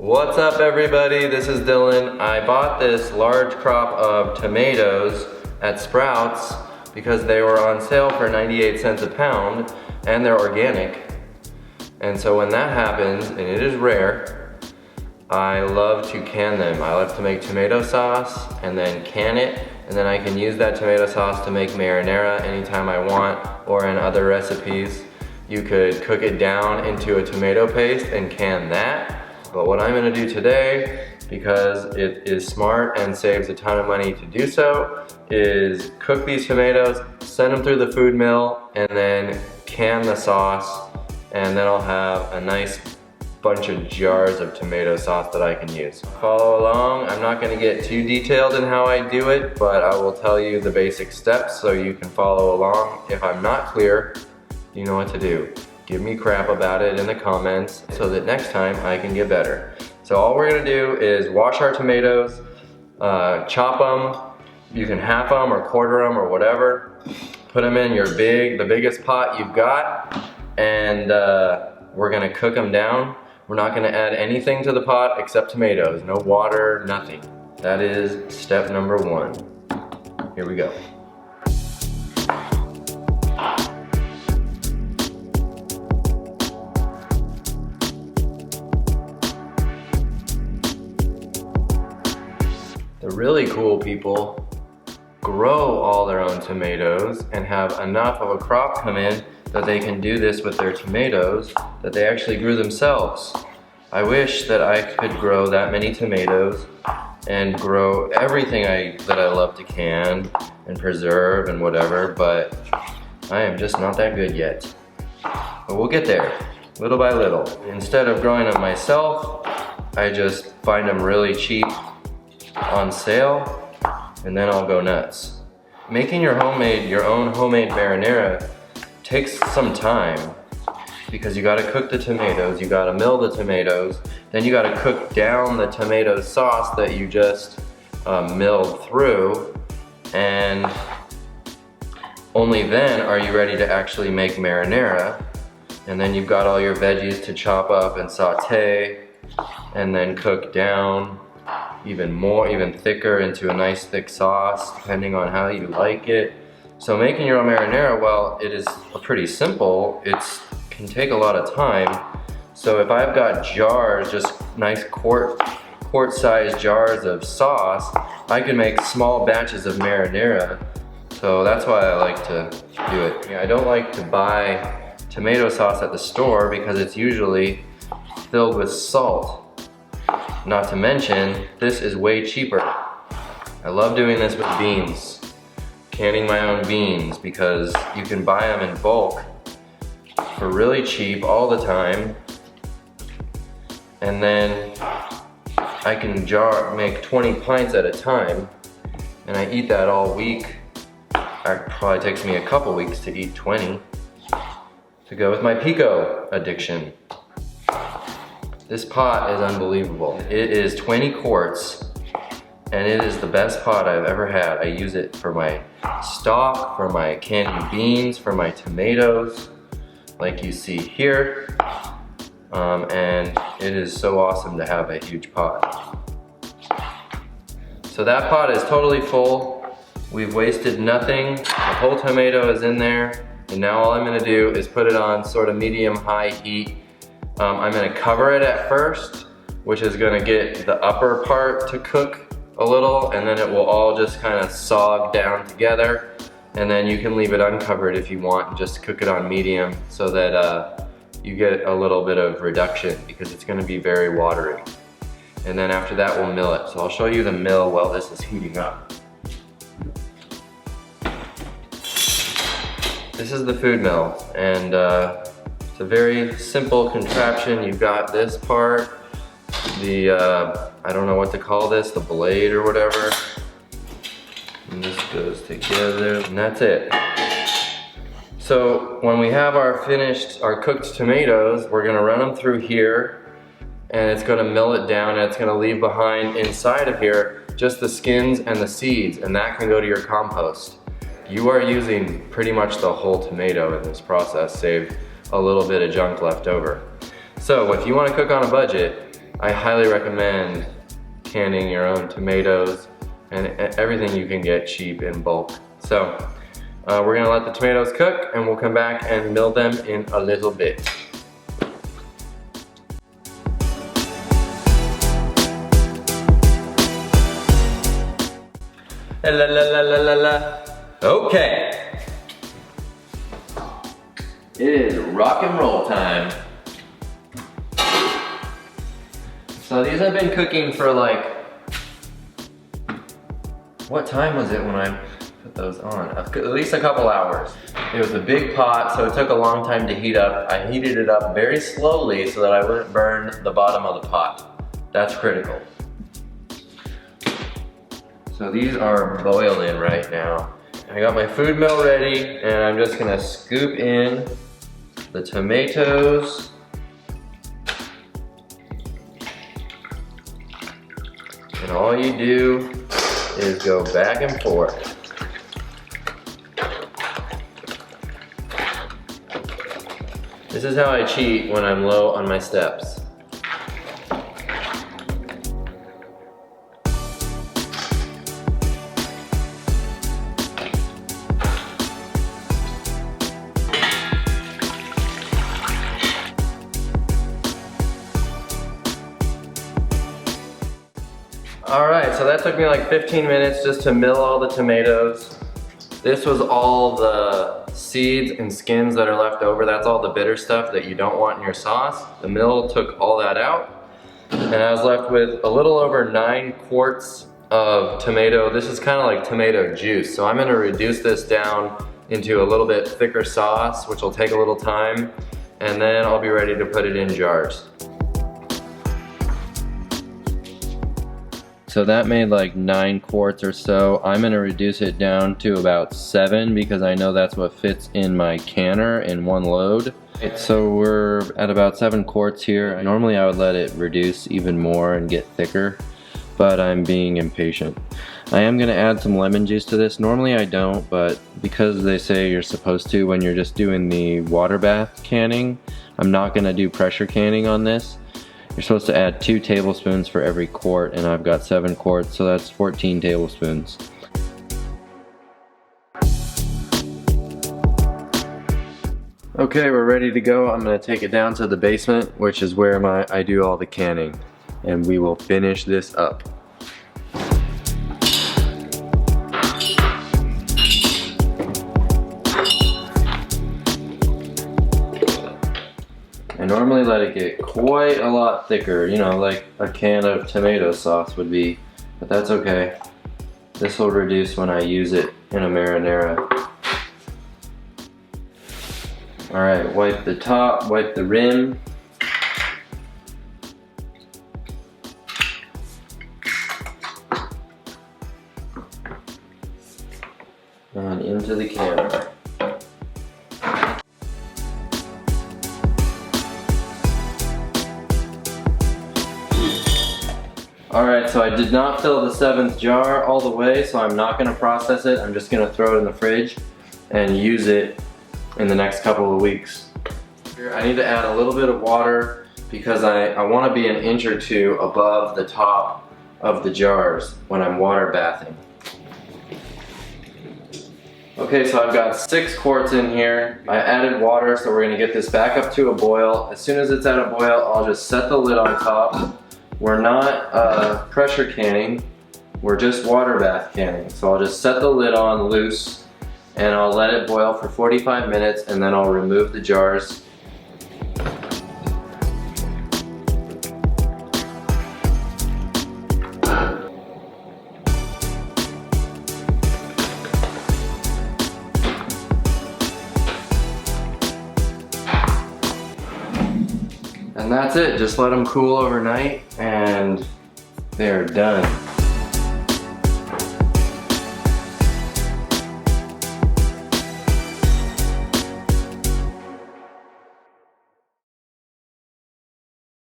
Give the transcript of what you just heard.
What's up everybody, this is Dylan. I bought this large crop of tomatoes at Sprouts because they were on sale for 98 cents a pound and they're organic. And so when that happens, and it is rare, I love to can them. I love to make tomato sauce and then can it, and then I can use that tomato sauce to make marinara anytime I want, or in other recipes. You could cook it down into a tomato paste and can that. But what I'm gonna do today, because it is smart and saves a ton of money to do so, is cook these tomatoes, send them through the food mill, and then can the sauce, and then I'll have a nice bunch of jars of tomato sauce that I can use. Follow along. I'm not gonna get too detailed in how I do it, but I will tell you the basic steps so you can follow along. If I'm not clear, you know what to do. Give me crap about it in the comments so that next time I can get better. So all we're gonna do is wash our tomatoes, chop them. You can half them or quarter them or whatever. Put them in your the biggest pot you've got, and we're gonna cook them down. We're not gonna add anything to the pot except tomatoes. No water, nothing. That is step number one. Here we go. The really cool people grow all their own tomatoes and have enough of a crop come in that they can do this with their tomatoes that they actually grew themselves. I wish that I could grow that many tomatoes and grow everything that I love to can and preserve and whatever, but I am just not that good yet. But we'll get there, little by little. Instead of growing them myself, I just find them really cheap on sale, and then I'll go nuts. Making your own homemade marinara takes some time because you gotta cook the tomatoes, you gotta mill the tomatoes, then you gotta cook down the tomato sauce that you just milled through, and only then are you ready to actually make marinara. And then you've got all your veggies to chop up and saute and then cook down even thicker into a nice thick sauce, depending on how you like it. So making your own marinara, well, it is pretty simple. It can take a lot of time. So if I've got jars, just nice quart-sized jars of sauce, I can make small batches of marinara. So that's why I like to do it. I don't like to buy tomato sauce at the store because it's usually filled with salt. Not to mention, this is way cheaper. I love doing this with beans, canning my own beans, because you can buy them in bulk for really cheap all the time. And then I can make 20 pints at a time, and I eat that all week. It probably takes me a couple weeks to eat 20 to go with my pico addiction. This pot is unbelievable. It is 20 quarts, and it is the best pot I've ever had. I use it for my stock, for my candied beans, for my tomatoes, like you see here. And it is so awesome to have a huge pot. So that pot is totally full. We've wasted nothing. The whole tomato is in there, and now all I'm gonna do is put it on sort of medium-high heat. I'm gonna cover it at first, which is gonna get the upper part to cook a little, and then it will all just kind of sog down together. And then you can leave it uncovered if you want and just cook it on medium so that you get a little bit of reduction, because it's gonna be very watery. And then after that, we'll mill it. So I'll show you the mill while this is heating up. This is the food mill, and it's a very simple contraption. You've got this part, I don't know what to call this, the blade or whatever. And this goes together, and that's it. So when we have our cooked tomatoes, we're gonna run them through here, and it's gonna mill it down, and it's gonna leave behind inside of here just the skins and the seeds, and that can go to your compost. You are using pretty much the whole tomato in this process, save a little bit of junk left over. So if you want to cook on a budget, I highly recommend canning your own tomatoes and everything you can get cheap in bulk. So we're gonna let the tomatoes cook and we'll come back and mill them in a little bit. La la la la la la. Okay. It is rock and roll time. So these have been cooking for like, what time was it when I put those on? At least a couple hours. It was a big pot, so it took a long time to heat up. I heated it up very slowly so that I wouldn't burn the bottom of the pot. That's critical. So these are boiling right now. I got my food mill ready and I'm just gonna scoop in the tomatoes. And all you do is go back and forth. This is how I cheat when I'm low on my steps. Alright, so that took me like 15 minutes just to mill all the tomatoes. This was all the seeds and skins that are left over. That's all the bitter stuff that you don't want in your sauce. The mill took all that out. And I was left with a little over 9 quarts of tomato. This is kind of like tomato juice. So I'm gonna reduce this down into a little bit thicker sauce, which will take a little time. And then I'll be ready to put it in jars. So that made like 9 quarts or so. I'm gonna reduce it down to about 7 because I know that's what fits in my canner in one load. So we're at about 7 quarts here. Normally I would let it reduce even more and get thicker, but I'm being impatient. I am gonna add some lemon juice to this. Normally I don't, but because they say you're supposed to when you're just doing the water bath canning, I'm not gonna do pressure canning on this. You're supposed to add 2 tablespoons for every quart, and I've got 7 quarts, so that's 14 tablespoons. Okay, we're ready to go. I'm gonna take it down to the basement, which is where I do all the canning, and we will finish this up. I normally let it get quite a lot thicker, you know, like a can of tomato sauce would be, but that's okay. This will reduce when I use it in a marinara. Alright, wipe the top, wipe the rim. And into the canner. Alright, so I did not fill the 7th jar all the way, so I'm not going to process it. I'm just going to throw it in the fridge and use it in the next couple of weeks. I need to add a little bit of water because I want to be an inch or 2 above the top of the jars when I'm water bathing. Okay, so I've got 6 quarts in here. I added water, so we're going to get this back up to a boil. As soon as it's at a boil, I'll just set the lid on top. We're not pressure canning, we're just water bath canning. So I'll just set the lid on loose and I'll let it boil for 45 minutes and then I'll remove the jars. And that's it, just let them cool overnight and they're done.